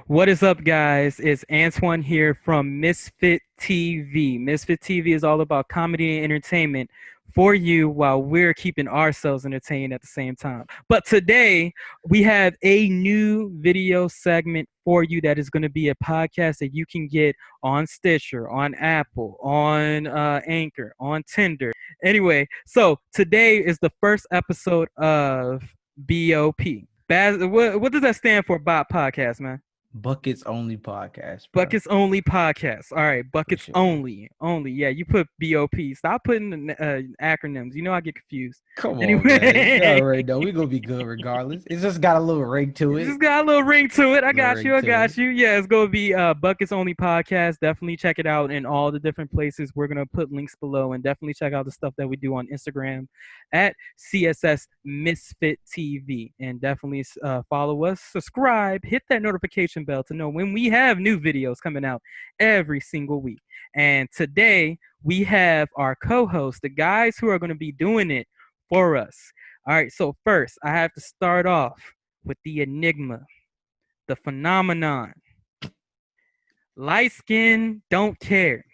What is up, guys? It's Antoine here from Misfit TV. Misfit TV is all about comedy and entertainment for you while we're keeping ourselves entertained at the same time. But today, we have a new video segment for you that is going to be a podcast that you can get on Stitcher, on Apple, on Anchor, on Tinder. Anyway, so today is the first episode of B.O.P. What does that stand for, Bot Podcast, man? Buckets only podcast, bro. Buckets only podcast. All right, For buckets sure. only. Yeah, you put BOP. Stop putting the acronyms. You know I get confused. Come on, man. You Anyway, already know we gonna be good regardless. It's just got a little ring to it it. just got a little ring to it. I Little got ring you. I to got it. you. Yeah, it's gonna be buckets only podcast. Definitely check it out in all the different places. We're gonna put links below, and definitely check out the stuff that we do on Instagram at cssmisfittv, and definitely follow us, subscribe, hit that notification bell to know when we have new videos coming out every single week. And today we have our co-hosts, the guys who are going to be doing it for us. All right, so first I have to start off with the enigma, the phenomenon. Light skin, don't care.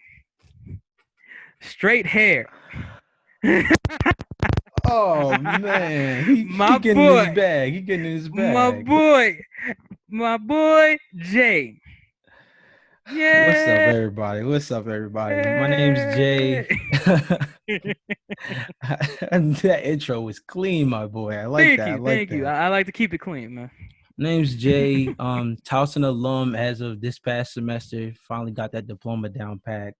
Straight hair. Oh man, he My getting in his boy, bag. He getting in his my bag. boy, my boy Jay. What's up, Yeah. everybody? What's up, everybody? My name's Jay. That intro was clean, my boy. I like that. I like Thank you. that. I like to keep it clean, man. Name's Jay. Towson alum as of this past semester. Finally got that diploma down pat.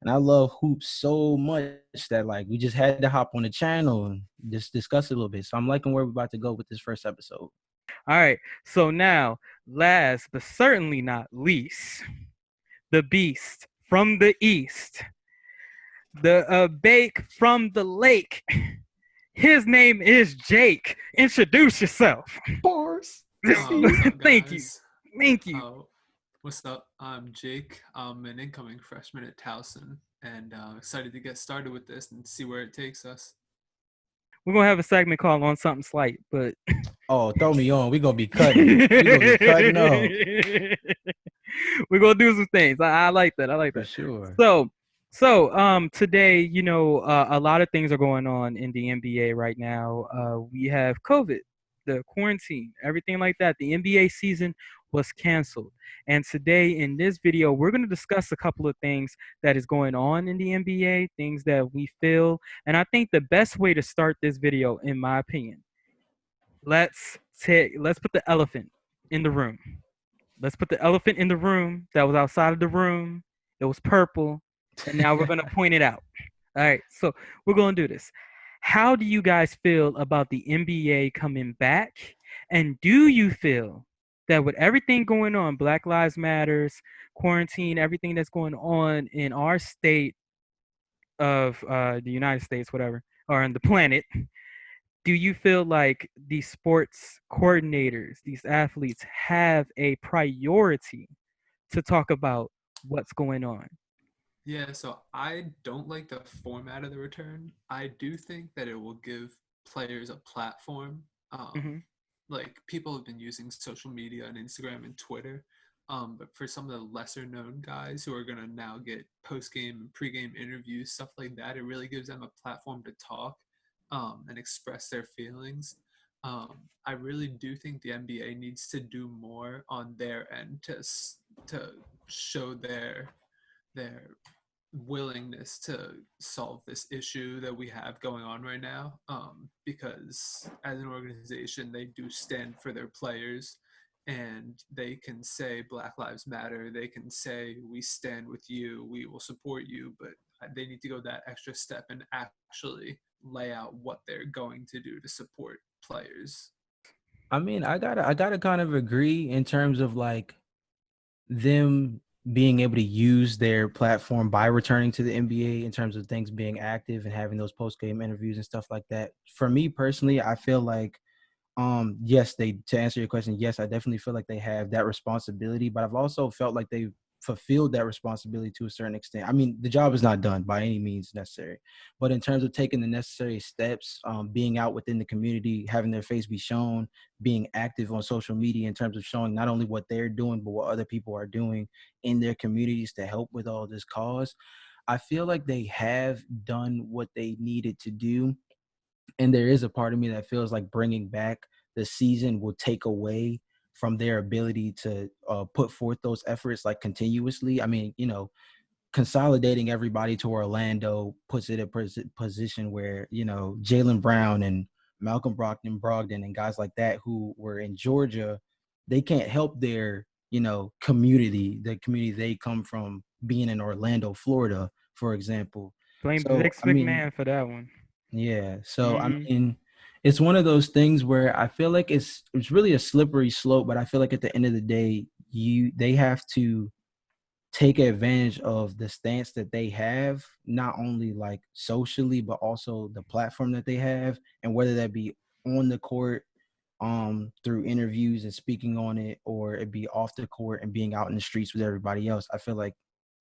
And I love hoops so much that like we just had to hop on the channel and just discuss it a little bit. So I'm liking where we're about to go with this first episode. All right. So now, last but certainly not least, the beast from the east, the bake from the lake. His name is Jake. Introduce yourself. Bars. What's up, Thank you. guys? Thank you. What's up? I'm Jake. I'm an incoming freshman at Towson, and excited to get started with this and see where it takes us. We're gonna have a segment called On Something Slight, but Oh, throw me on. We're gonna be cutting. We're gonna be cutting up. We're gonna do some things. I like that. I like For that. sure. So today, a lot of things are going on in the NBA right now. We have COVID, the quarantine, everything like that. The NBA season was canceled. And today in this video, we're going to discuss a couple of things that is going on in the NBA, things that we feel. And I think the best way to start this video, in my opinion, let's put the elephant in the room. Let's put the elephant in the room that was outside of the room. It was purple. And now we're going to point it out. All right. So we're going to do this. How do you guys feel about the NBA coming back? And do you feel that with everything going on, Black Lives Matters, quarantine, everything that's going on in our state of the United States, whatever, or on the planet, do you feel like these sports coordinators, these athletes have a priority to talk about what's going on? Yeah, so I don't like the format of the return. I do think that it will give players a platform. Hmm. Like people have been using social media and Instagram and Twitter. But for some of the lesser known guys who are going to now get post game and pre game interviews, stuff like that, it really gives them a platform to talk and express their feelings. I really do think the NBA needs to do more on their end to show their willingness to solve this issue that we have going on right now, because as an organization they do stand for their players, and they can say Black Lives Matter, they can say we stand with you, we will support you, but they need to go that extra step and actually lay out what they're going to do to support players. I mean, I gotta kind of agree in terms of like them being able to use their platform by returning to the NBA in terms of things being active and having those post game interviews and stuff like that. For me personally, I feel like yes, they to answer your question, yes, I definitely feel like they have that responsibility, but I've also felt like they fulfilled that responsibility to a certain extent. I mean, the job is not done by any means necessary, but in terms of taking the necessary steps, being out within the community, having their face be shown, being active on social media in terms of showing not only what they're doing, but what other people are doing in their communities to help with all this cause. I feel like they have done what they needed to do. And there is a part of me that feels like bringing back the season will take away from their ability to put forth those efforts like continuously. I mean, consolidating everybody to Orlando puts it in a position where, Jaylen Brown and Malcolm Brogdon and guys like that who were in Georgia, they can't help their, community, the community they come from being in Orlando, Florida, for example. Blame So, Vince I mean, McMahon for that one. yeah. So, I Hmm. mean, it's one of those things where I feel like it's really a slippery slope, but I feel like at the end of the day, they have to take advantage of the stance that they have, not only like socially, but also the platform that they have, and whether that be on the court, through interviews and speaking on it, or it be off the court and being out in the streets with everybody else. I feel like,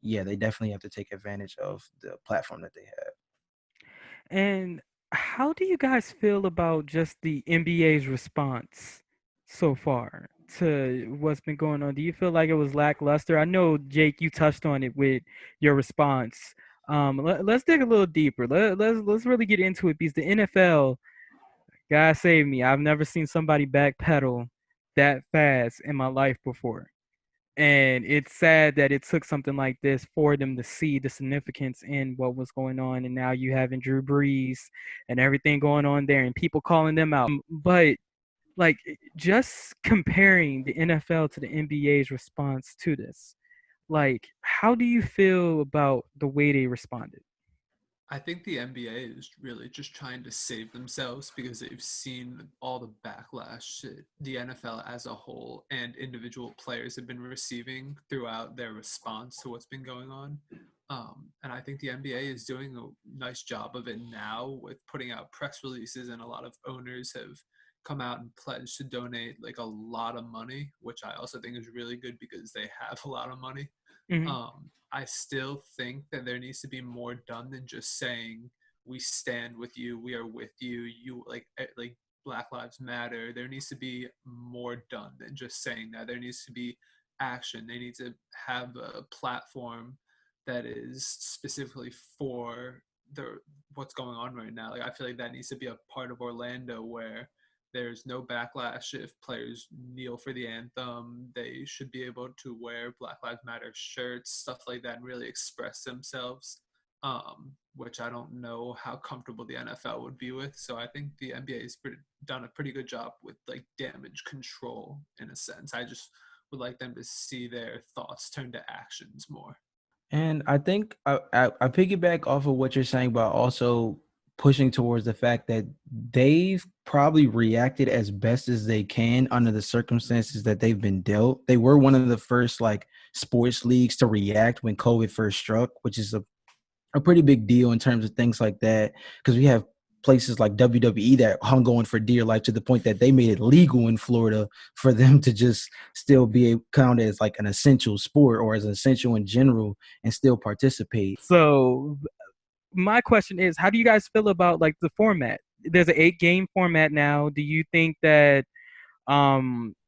yeah, they definitely have to take advantage of the platform that they have. And how do you guys feel about just the NBA's response so far to what's been going on? Do you feel like it was lackluster? I know, Jake, you touched on it with your response. Let's dig a little deeper. Let's really get into it because the NFL, God save me, I've never seen somebody backpedal that fast in my life before. And it's sad that it took something like this for them to see the significance in what was going on. And now you having Drew Brees and everything going on there and people calling them out. But like just comparing the NFL to the NBA's response to this, like how do you feel about the way they responded? I think the NBA is really just trying to save themselves because they've seen all the backlash that the NFL as a whole and individual players have been receiving throughout their response to what's been going on. And I think the NBA is doing a nice job of it now with putting out press releases, and a lot of owners have come out and pledged to donate like a lot of money, which I also think is really good because they have a lot of money. Hmm. I still think that there needs to be more done than just saying we stand with you, we are with you, you like Black Lives Matter. There needs to be more done than just saying that. There needs to be action. They need to have a platform that is specifically for the what's going on right now. Like I feel like that needs to be a part of Orlando where there's no backlash if players kneel for the anthem. They should be able to wear Black Lives Matter shirts, stuff like that, and really express themselves, which I don't know how comfortable the NFL would be with. So I think the NBA has done a pretty good job with like damage control in a sense. I just would like them to see their thoughts turn to actions more. And I think I piggyback off of what you're saying, but also pushing towards the fact that they've probably reacted as best as they can under the circumstances that they've been dealt. They were one of the first like sports leagues to react when COVID first struck, which is a pretty big deal in terms of things like that, because we have places like WWE that hung on for dear life to the point that they made it legal in Florida for them to just still be counted as like an essential sport or as an essential in general and still participate. So my question is, how do you guys feel about like the format? There's an 8 game format now. Do you think that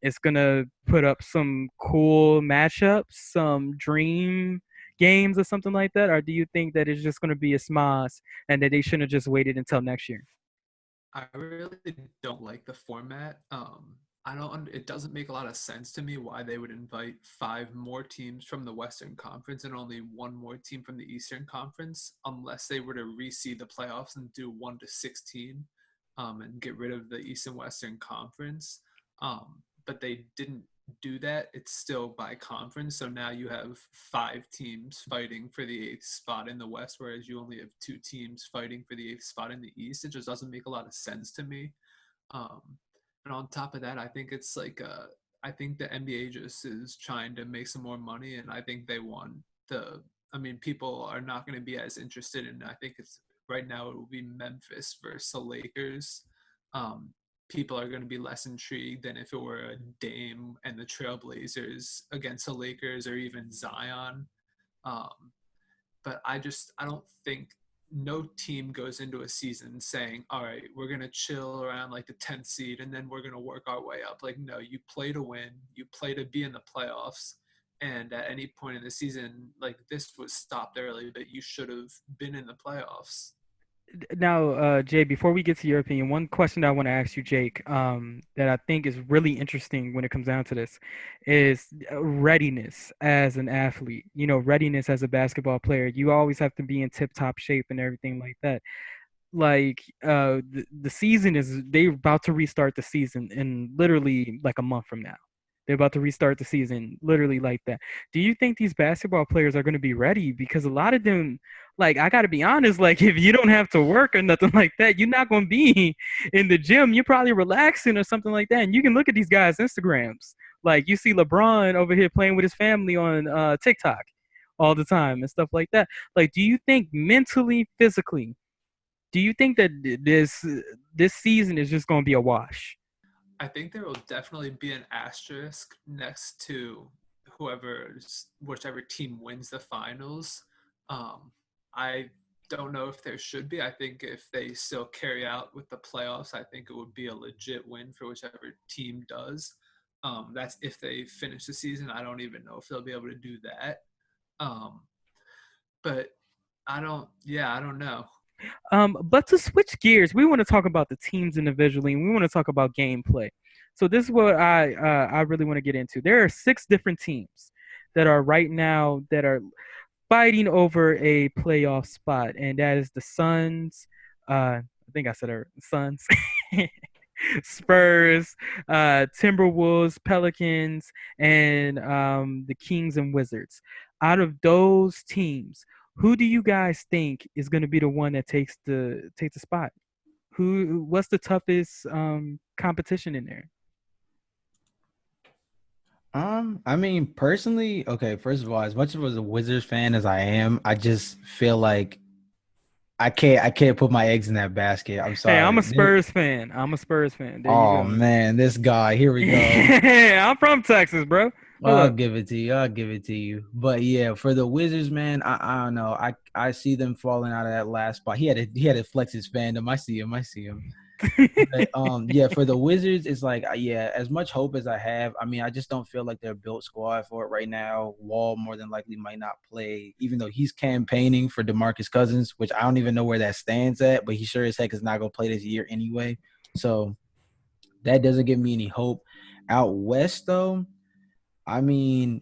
it's gonna put up some cool matchups, some dream games or something like that? Or do you think that it's just gonna be a smosh and that they shouldn't have just waited until next year? I really don't like the format. I don't. It doesn't make a lot of sense to me why they would invite five more teams from the Western Conference and only one more team from the Eastern Conference, unless they were to reseed the playoffs and do 1 to 16, and get rid of the East and Western Conference. But they didn't do that. It's still by conference, so now you have five teams fighting for the eighth spot in the West, whereas you only have two teams fighting for the eighth spot in the East. It just doesn't make a lot of sense to me. Um, and on top of that, I think it's like I think the NBA just is trying to make some more money, and I think they want the. I mean, people are not going to be as interested in. I think it's right now it will be Memphis versus the Lakers. Um, people are going to be less intrigued than if it were a Dame and the Trailblazers against the Lakers or even Zion. Um, but I don't think no team goes into a season saying, all right, we're going to chill around like the 10th seed and then we're going to work our way up. Like, no, you play to win, you play to be in the playoffs. And at any point in the season, like this was stopped early, but you should have been in the playoffs. Now, Jay, before we get to your opinion, one question that I want to ask you, Jake, that I think is really interesting when it comes down to this, is readiness as an athlete. You know, readiness as a basketball player. You always have to be in tip-top shape and everything like that. Like, the season is they're about to restart the season in literally like a month from now. They're about to restart the season literally like that. Do you think these basketball players are going to be ready? Because a lot of them, like, I got to be honest, like, if you don't have to work or nothing like that, you're not going to be in the gym. You're probably relaxing or something like that. And you can look at these guys' Instagrams. Like, you see LeBron over here playing with his family on TikTok all the time and stuff like that. Like, do you think mentally, physically, do you think that this season is just going to be a wash? I think there will definitely be an asterisk next to whichever team wins the finals. I don't know if there should be. I think if they still carry out with the playoffs, I think it would be a legit win for whichever team does. That's if they finish the season. I don't even know if they'll be able to do that. Um, but I don't know. But to switch gears, we want to talk about the teams individually, and we want to talk about gameplay. So this is what I really want to get into. There are six different teams that are right now that are fighting over a playoff spot, and that is the Suns. I think I said our Suns, Spurs, Timberwolves, Pelicans, and the Kings and Wizards. Out of those teams, who do you guys think is going to be the one that takes the spot? What's the toughest competition in there? I mean, personally, okay, first of all, as much of a Wizards fan as I am, I just feel like I can't put my eggs in that basket. I'm Hey, I'm a sorry. Spurs fan. I'm a Spurs fan. There you Oh go. man, this guy, here we go. I'm from Texas, bro. Hold I'll up. give it to you. I'll give it to you. But yeah, for the Wizards, man, I don't know. I see them falling out of that last spot. He had to flex his fandom. I see him. I see him. But yeah, for the Wizards, it's like yeah, as much hope as I have, I mean, I just don't feel like they're built squad for it right now. Wall more than likely might not play, even though he's campaigning for DeMarcus Cousins, which I don't even know where that stands at, but he sure as heck is not gonna play this year anyway. So that doesn't give me any hope. Out west though, I mean,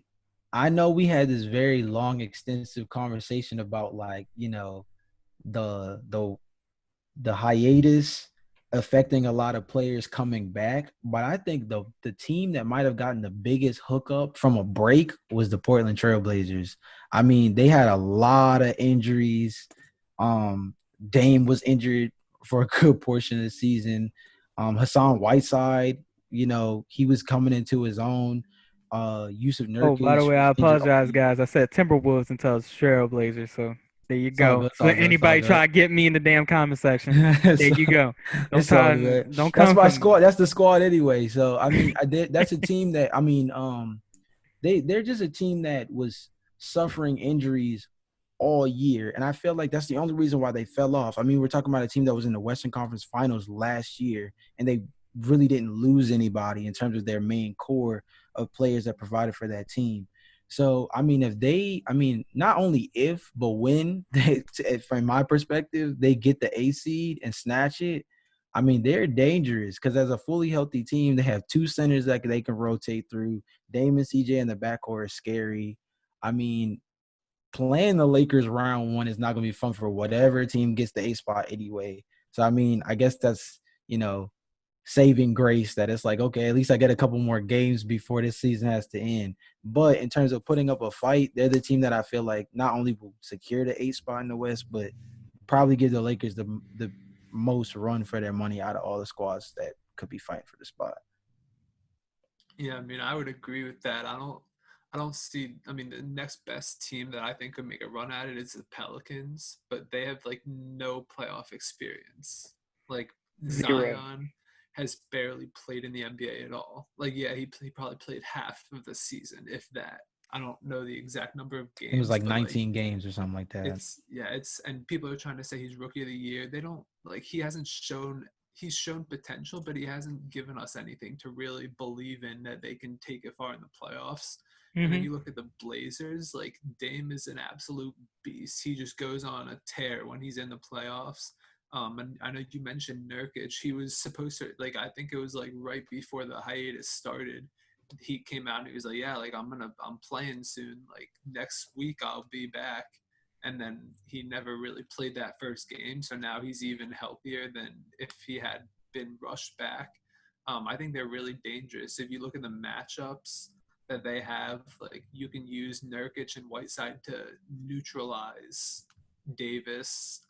I know we had this very long, extensive conversation about like, the hiatus affecting a lot of players coming back. But I think the team that might have gotten the biggest hookup from a break was the Portland Trailblazers. I mean, they had a lot of injuries. Dame was injured for a good portion of the season. Hassan Whiteside, he was coming into his own. Yusuf Oh, by the Nurkic way, I was injured all apologize, year. guys. I said Timberwolves until it's Trailblazers. So there you It's all go. good. It's So all good. It's all anybody good. try to get me in the damn comment section, there it's, you go. it's all good. Don't That's come my for me. squad. That's the squad anyway. So I mean, that's a team that they're just a team that was suffering injuries all year, and I feel like that's the only reason why they fell off. I mean, we're talking about a team that was in the Western Conference Finals last year, and they really didn't lose anybody in terms of their main core of players that provided for that team. So, I mean, not only if, but when, from my perspective, they get the A seed and snatch it, I mean, they're dangerous because as a fully healthy team, they have two centers that they can rotate through. Dame and CJ in the backcourt is scary. I mean, playing the Lakers round one is not going to be fun for whatever team gets the A spot anyway. So, I mean, I guess that's, saving grace that it's like, okay, at least I get a couple more games before this season has to end. But in terms of putting up a fight, they're the team that I feel like not only will secure the 8 spot in the West, but probably give the Lakers the most run for their money out of all the squads that could be fighting for the spot. Yeah, I mean, I would agree with that. I don't see. I mean, the next best team that I think could make a run at it is the Pelicans, but they have like no playoff experience. Like Zero. Zion has barely played in the NBA at all. Like, yeah, he probably played half of the season, if that. I don't know the exact number of It was games, like but like 19 games or something like that. it's and people are trying to say he's rookie of the year. They don't like he hasn't shown he's shown potential, but he hasn't given us anything to really believe in that they can take it far in the playoffs. And then Hmm. you look at the Blazers, like Dame is an absolute beast. He just goes on a tear when he's in the playoffs. And I know you mentioned Nurkic. He was supposed to like I think it was like right before the hiatus started. He came out and he was like, "Yeah, like I'm playing soon. Like next week I'll be back." And then he never really played that first game, so now he's even healthier than if he had been rushed back. I think they're really dangerous. If you look at the matchups that they have, like you can use Nurkic and Whiteside to neutralize Davis,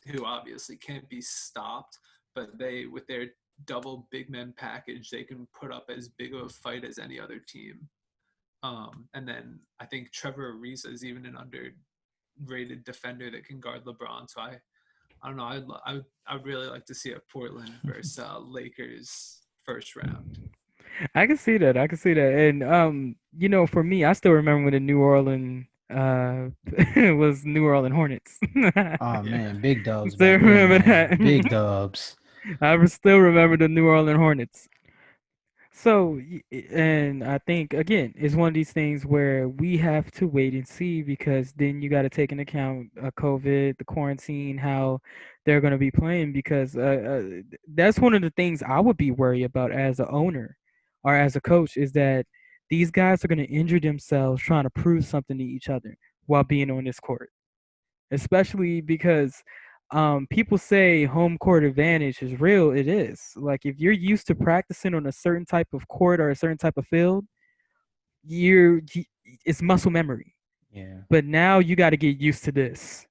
who obviously can't be stopped, but they with their double big men package, they can put up as big of a fight as any other team. And then I think Trevor Ariza is even an underrated defender that can guard LeBron. So I don't know. I'd really like to see a Portland versus Lakers first round. I can see that. I can see that. And for me, I still remember when the New Orleans was New Orleans Hornets. Oh Yeah. man, big dubs Still back then, remember man. Big that. dubs. I still remember the New Orleans Hornets. So, and I think again, it's one of these things where we have to wait and see because then you got to take into account COVID, the quarantine, how they're going to be playing. Because that's one of the things I would be worried about as a owner or as a coach is that these guys are going to injure themselves trying to prove something to each other while being on this court, especially because people say home court advantage is real. It is. Like if you're used to practicing on a certain type of court or a certain type of field, it's muscle memory. Yeah. But now you got to get used to this.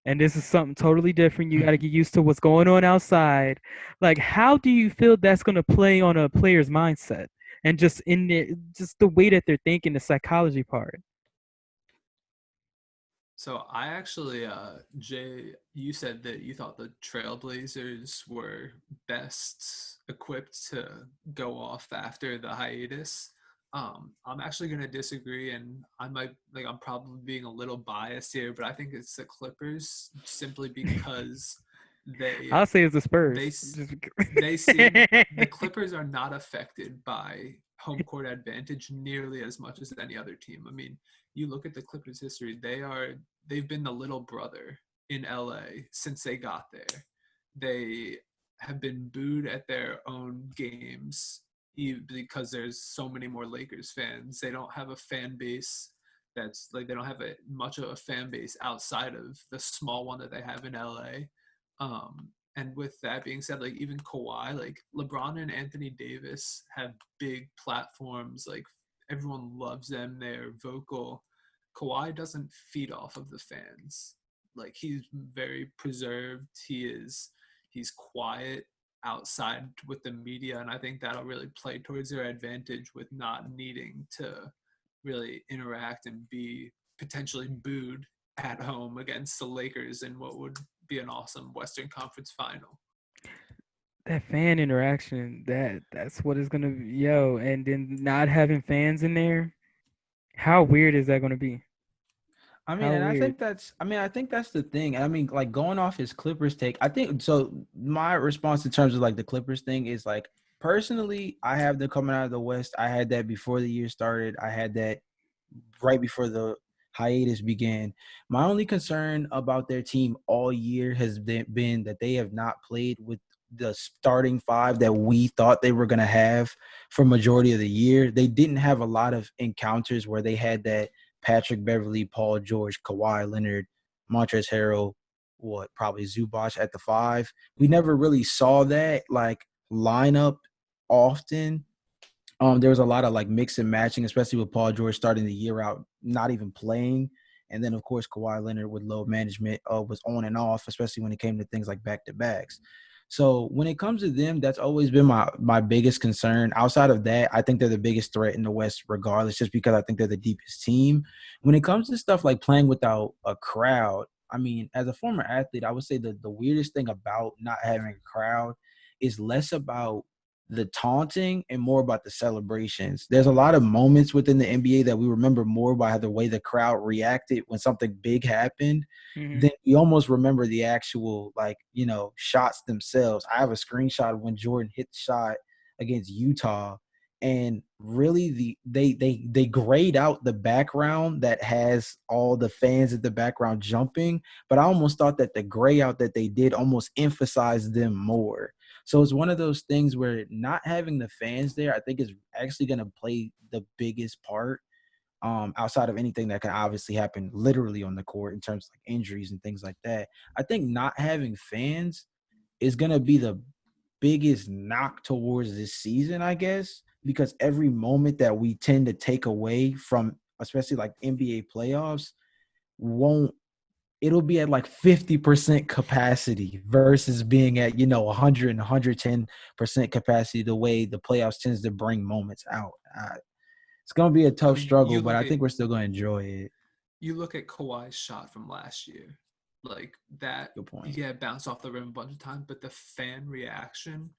And this is something totally different. You got to get used to what's going on outside. Like, how do you feel that's going to play on a player's mindset and just the way that they're thinking, the psychology part? So I actually, Jay, you said that you thought the Trailblazers were best equipped to go off after the hiatus. I'm actually going to disagree, and I'm probably being a little biased here, but I think it's the Clippers simply because they I'll say it's the they Spurs. s- Just they seem because. the Clippers are not affected by home court advantage nearly as much as any other team. I mean, you look at the Clippers' history; they've been the little brother in LA since they got there. They have been booed at their own games because there's so many more Lakers fans. They don't have a fan base that's like they don't have much of a fan base outside of the small one that they have in LA. And with that being said, like even Kawhi, like LeBron and Anthony Davis have big platforms. Like everyone loves them. They're vocal. Kawhi doesn't feed off of the fans. Like he's very preserved. He's quiet outside with the media, and I think that'll really play towards their advantage with not needing to really interact and be potentially booed at home against the Lakers in what would be an awesome Western Conference final. That fan interaction, that's what it's gonna be, yo, and then not having fans in there, how weird is that gonna be? I mean, How and weird. I think that's the thing. I mean, like going off his Clippers take, I think so. My response in terms of like the Clippers thing is like personally, I have them coming out of the West. I had that before the year started. I had that right before the hiatus began. My only concern about their team all year has been that they have not played with the starting five that we thought they were going to have for majority of the year. They didn't have a lot of encounters where they had that Patrick Beverly, Paul George, Kawhi Leonard, Montrezl Harrell, probably Zubac at the five. We never really saw that like lineup often. There was a lot of like mix and matching, especially with Paul George starting the year out not even playing, and then of course Kawhi Leonard with load management was on and off, especially when it came to things like back to backs. So when it comes to them, that's always been my biggest concern. Outside of that, I think they're the biggest threat in the West, regardless, just because I think they're the deepest team. When it comes to stuff like playing without a crowd, I mean, as a former athlete, I would say the weirdest thing about not having a crowd is less about the taunting and more about the celebrations. There's a lot of moments within the NBA that we remember more by the way the crowd reacted when something big happened Mm-hmm. than we almost remember the actual, like, shots themselves. I have a screenshot of when Jordan hit the shot against Utah, and really they grayed out the background that has all the fans in the background jumping, but I almost thought that the gray out that they did almost emphasized them more. So it's one of those things where not having the fans there, I think, is actually going to play the biggest part, outside of anything that can obviously happen literally on the court in terms of like injuries and things like that. I think not having fans is going to be the biggest knock towards this season, I guess, because every moment that we tend to take away from, especially like NBA playoffs, won't it'll be at like 50% capacity versus being at 100 and 110% capacity, the way the playoffs tends to bring moments out. It's gonna be a I tough mean, struggle, but I think we're still gonna enjoy it. you look at Kawhi's shot from last year, like that. Good point. Yeah, it bounced off the rim a bunch of times, but the fan reaction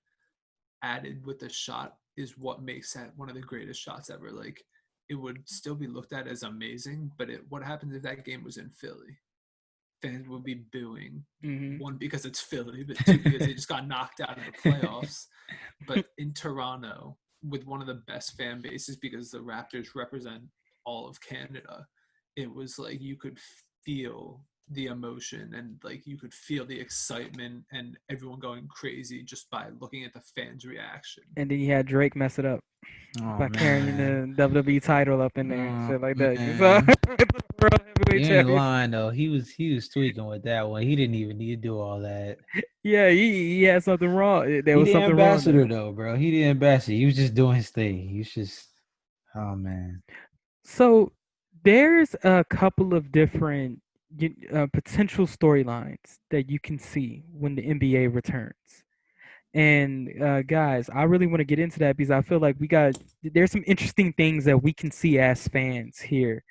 added with the shot is what makes that one of the greatest shots ever. Like, it would still be looked at as amazing, but what happens if that game was in Philly? Fans would be booing. Mm-hmm. One, because it's Philly, but two, because they just got knocked out of the playoffs. But in Toronto, with one of the best fan bases, because the Raptors represent all of Canada, it was like you could feel the emotion, and like you could feel the excitement and everyone going crazy just by looking at the fans' reaction. And then you had Drake mess it up Oh by carrying man. the WWE title up in there and Oh shit like that. You saw man. the World Heavyweight You ain't Champion. lying though. He was tweaking with that one. He didn't even need to do all that. Yeah, he had something wrong. There He was the something wrong there. ambassador though, bro. He the ambassador. He was just doing his thing. He was just, oh man. So there's a couple of different potential storylines that you can see when the NBA returns. And guys, I really want to get into that because I feel like there's some interesting things that we can see as fans here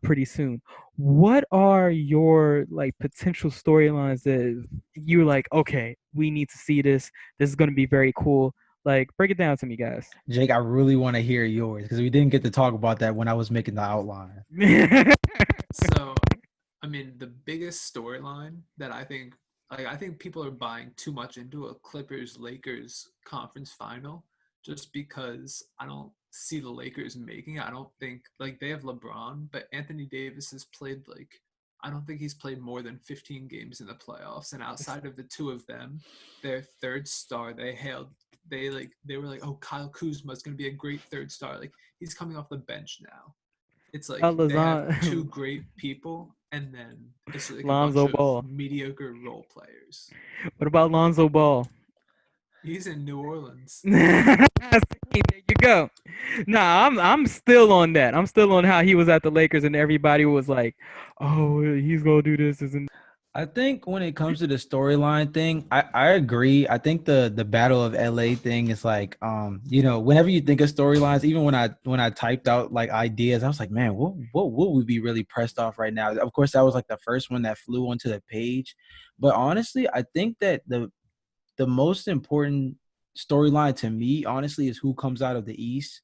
pretty soon. What are your like potential storylines that you're like, okay, we need to see this. This is going to be very cool. Like, break it down to me, guys. Jake, I really want to hear yours because we didn't get to talk about that when I was making the outline. So, I mean, the biggest storyline that I think people are buying too much into a Clippers Lakers conference final, just because I don't see the Lakers making it. I don't think, like, they have LeBron, but Anthony Davis has played I don't think he's played more than 15 games in the playoffs, and outside of the two of them, their third star they were like, oh, Kyle Kuzma's going to be a great third star. Like, he's coming off the bench now. It's like they have two great people, and then it's like a bunch Lonzo of Ball. mediocre role players. What about Lonzo Ball? He's in New Orleans. There you go. Nah, I'm still on that. I'm still on how he was at the Lakers and everybody was like, "Oh, he's gonna do this." Isn't I think when it comes to the storyline thing, I agree. I think the Battle of LA thing is like, whenever you think of storylines, even when I typed out like ideas, I was like, man, what would we be really pressed off right now? Of course, that was like the first one that flew onto the page. But honestly, I think that the most important storyline to me, honestly, is who comes out of the East.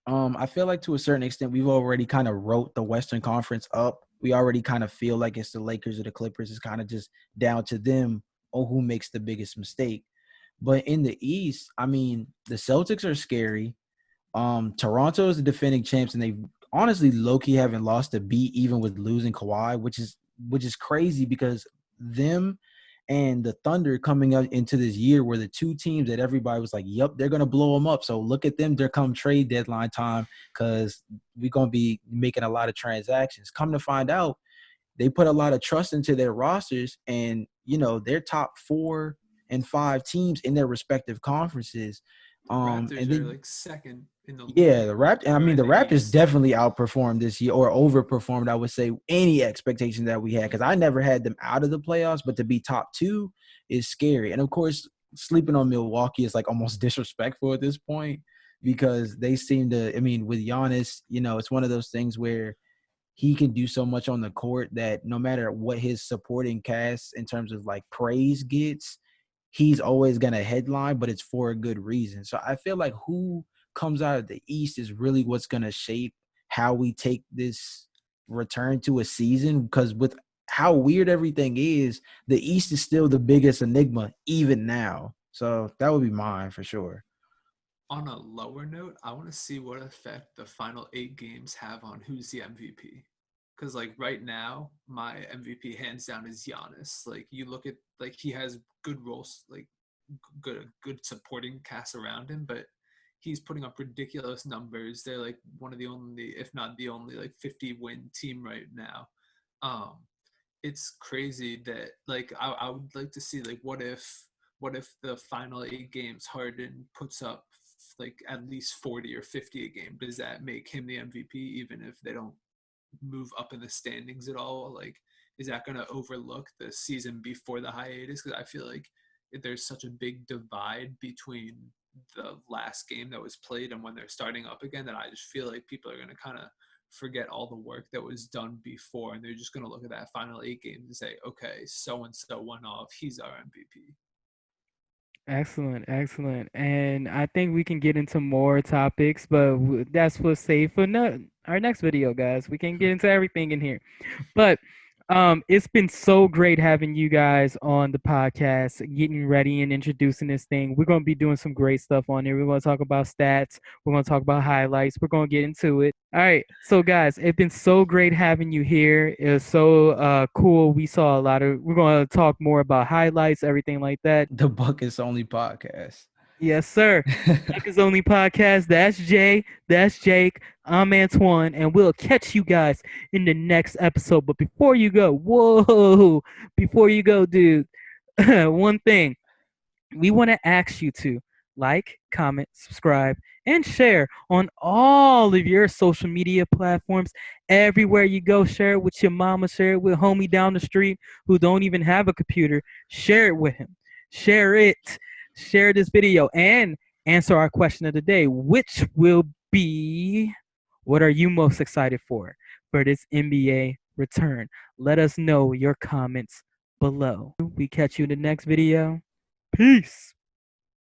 I feel like to a certain extent, we've already kind of wrote the Western Conference up. We already kind of feel like it's the Lakers or the Clippers. It's kind of just down to them on who makes the biggest mistake. But in the East, I mean, the Celtics are scary. Toronto is the defending champs, and they honestly low-key haven't lost a beat even with losing Kawhi, which is crazy because them and the Thunder coming up into this year were the two teams that everybody was like, yep, they're going to blow them up. So look at them. They're come trade deadline time because we're going to be making a lot of transactions. Come to find out, they put a lot of trust into their rosters, and, their top 4 and 5 teams in their respective conferences. And Raptors are then like second in the yeah, league. I Or mean, in the the Raptors East. definitely outperformed this year, or overperformed, I would say, any expectation that we had, because I never had them out of the playoffs, but to be top 2 is scary. And of course, sleeping on Milwaukee is like almost disrespectful at this point because they seem to, I mean, with Giannis, it's one of those things where he can do so much on the court that no matter what his supporting cast in terms of like praise gets, he's always going to headline, but it's for a good reason. So I feel like who comes out of the East is really what's going to shape how we take this return to a season, because with how weird everything is, the East is still the biggest enigma even now. So that would be mine for sure. On a lower note, I want to see what effect the final 8 games have on who's the MVP. Because like right now, my MVP hands down is Giannis. Like you look at like he has good roles, like good supporting cast around him, but he's putting up ridiculous numbers. They're like one of the only, if not the only, like 50-win team right now. Um, it's crazy that like I would like to see like what if the final 8 games Harden puts up like at least 40 or 50 a game? Does that make him the MVP even if they don't move up in the standings at all? Like, is that going to overlook the season before the hiatus? Because I feel like there's such a big divide between the last game that was played and when they're starting up again that I just feel like people are going to kind of forget all the work that was done before, and they're just going to look at that final 8 games and say, okay, so and so went off, he's our MVP. Excellent, excellent. And I think we can get into more topics, but that's what's safe for our next video, guys. We can get into everything in here. But it's been so great having you guys on the podcast, getting ready and introducing this thing. We're going to be doing some great stuff on here. We're going to talk about stats. We're going to talk about highlights. We're going to get into it. All right. So, guys, it's been so great having you here. It was so cool. We saw a lot of, we're going to talk more about highlights, everything like that. The Buckets Only podcast. Yes, sir. Buckets Only podcast. That's Jay. That's Jake. I'm Antoine, and we'll catch you guys in the next episode. But before you go, before you go, dude, one thing we want to ask you to like, comment, subscribe, and share on all of your social media platforms. Everywhere you go, share it with your mama, share it with homie down the street who don't even have a computer. Share it with him. Share it. Share this video and answer our question of the day, which will be, what are you most excited for this NBA return? Let us know your comments below. We catch you in the next video. Peace.